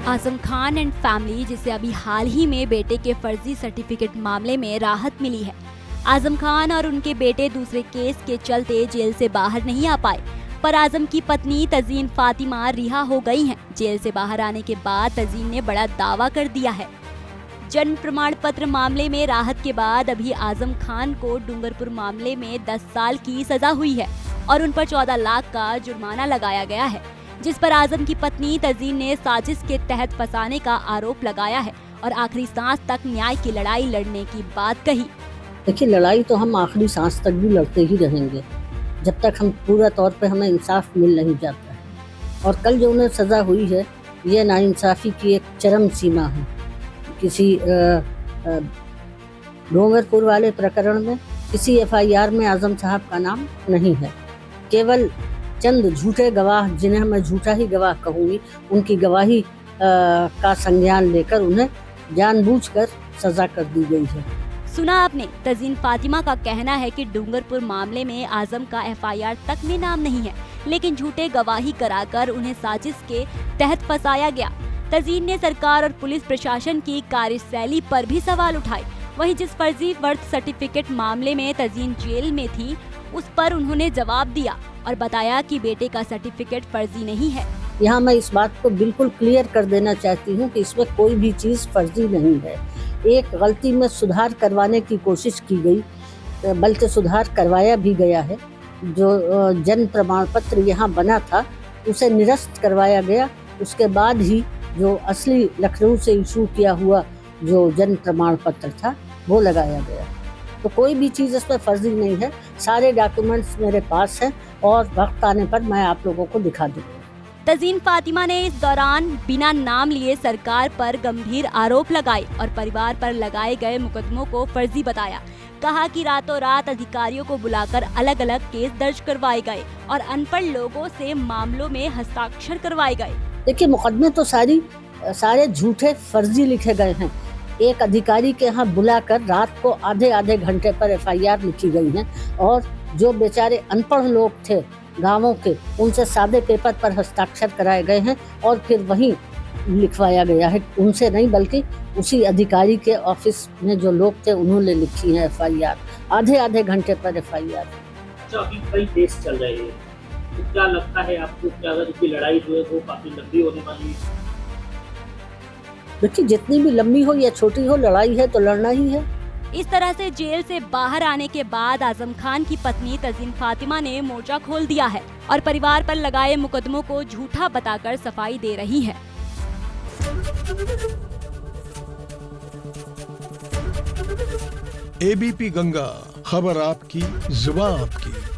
Azam Khan and family, जिसे अभी हाल ही में बेटे के फर्जी सर्टिफिकेट मामले में राहत मिली है। आजम खान और उनके बेटे दूसरे केस के चलते जेल से बाहर नहीं आ पाए, पर आजम की पत्नी तजीन फातिमा रिहा हो गई हैं। जेल से बाहर आने के बाद तजीन ने बड़ा दावा कर दिया है। जन्म प्रमाण पत्र मामले में राहत के बाद अभी आजम खान को डूंगरपुर मामले में 10 साल की सजा हुई है और उन पर 14 लाख का जुर्माना लगाया गया है, जिस पर आजम की पत्नी तजीन ने साजिश के तहत फंसाने का आरोप लगाया है और आखिरी सांस तक न्याय की लड़ाई लड़ने की बात कही। देखिए, लड़ाई तो हम आखिरी सांस तक भी लड़ते ही रहेंगे जब तक हम पूरा तौर पे हमें इंसाफ मिल नहीं जाता है। और कल जो उन्हें सज़ा हुई है, ये नाइंसाफ़ी की एक चरम सीमा है। किसी डूंगरपुर वाले प्रकरण में किसी FIR में आजम साहब का नाम नहीं है। केवल चंद झूठे गवाह, जिन्हें मैं झूठा ही गवाह कहूँगी, उनकी गवाही का संज्ञान लेकर उन्हें जानबूझकर सज़ा कर दी गई है। सुना आपने, तजीन फातिमा का कहना है कि डूंगरपुर मामले में आजम का FIR तक में नाम नहीं है, लेकिन झूठे गवाही कराकर उन्हें साजिश के तहत फंसाया गया। तजीन ने सरकार और पुलिस प्रशासन की कार्यशैली पर भी सवाल उठाए। वहीं जिस फर्जी बर्थ सर्टिफिकेट मामले में तजीन जेल में थी, उस पर उन्होंने जवाब दिया और बताया कि बेटे का सर्टिफिकेट फर्जी नहीं है। यहाँ मैं इस बात को बिल्कुल क्लियर कर देना चाहती हूँ कि इसमें कोई भी चीज़ फर्जी नहीं है। एक गलती में सुधार करवाने की कोशिश की गई, बल्कि सुधार करवाया भी गया है। जो जन्म प्रमाण पत्र यहाँ बना था, उसे निरस्त करवाया गया। उसके बाद ही जो असली लखनऊ से इशू किया हुआ जो जन्म प्रमाण पत्र था, वो लगाया गया। तो कोई भी चीज़ इसमें फर्जी नहीं है। सारे डॉक्यूमेंट्स मेरे पास हैं और वक्त आने पर मैं आप लोगों को दिखा दूँगी। तजीन फातिमा ने इस दौरान बिना नाम लिए सरकार पर गंभीर आरोप लगाए और परिवार पर लगाए गए मुकदमों को फर्जी बताया। कहा कि रातों रात अधिकारियों को बुलाकर अलग अलग केस दर्ज करवाए गए और अनपढ़ लोगों से मामलों में हस्ताक्षर करवाए गए। देखिए, मुकदमे तो सारे झूठे फर्जी लिखे गए हैं। एक अधिकारी के यहाँ बुलाकर रात को आधे घंटे पर FIR लिखी गई है और जो बेचारे अनपढ़ लोग थे गाँवों के, उनसे सादे पेपर पर हस्ताक्षर कराए गए हैं और फिर वहीं लिखवाया गया है। उनसे नहीं, बल्कि उसी अधिकारी के ऑफिस में जो लोग थे उन्होंने लिखी है FIR, आधे घंटे पर FIR। अच्छा, अभी कई केस चल रहे हैं, तो क्या लगता है आपको कि अगर इसकी लड़ाई जो है वो काफी लंबी होने वाली है? देखिए, जितनी भी लंबी हो या छोटी हो, लड़ाई है तो लड़ना ही है। इस तरह से जेल से बाहर आने के बाद आजम खान की पत्नी तजीन फातिमा ने मोर्चा खोल दिया है और परिवार पर लगाए मुकदमों को झूठा बताकर सफाई दे रही है। ABP गंगा, खबर आपकी, जुबान आपकी।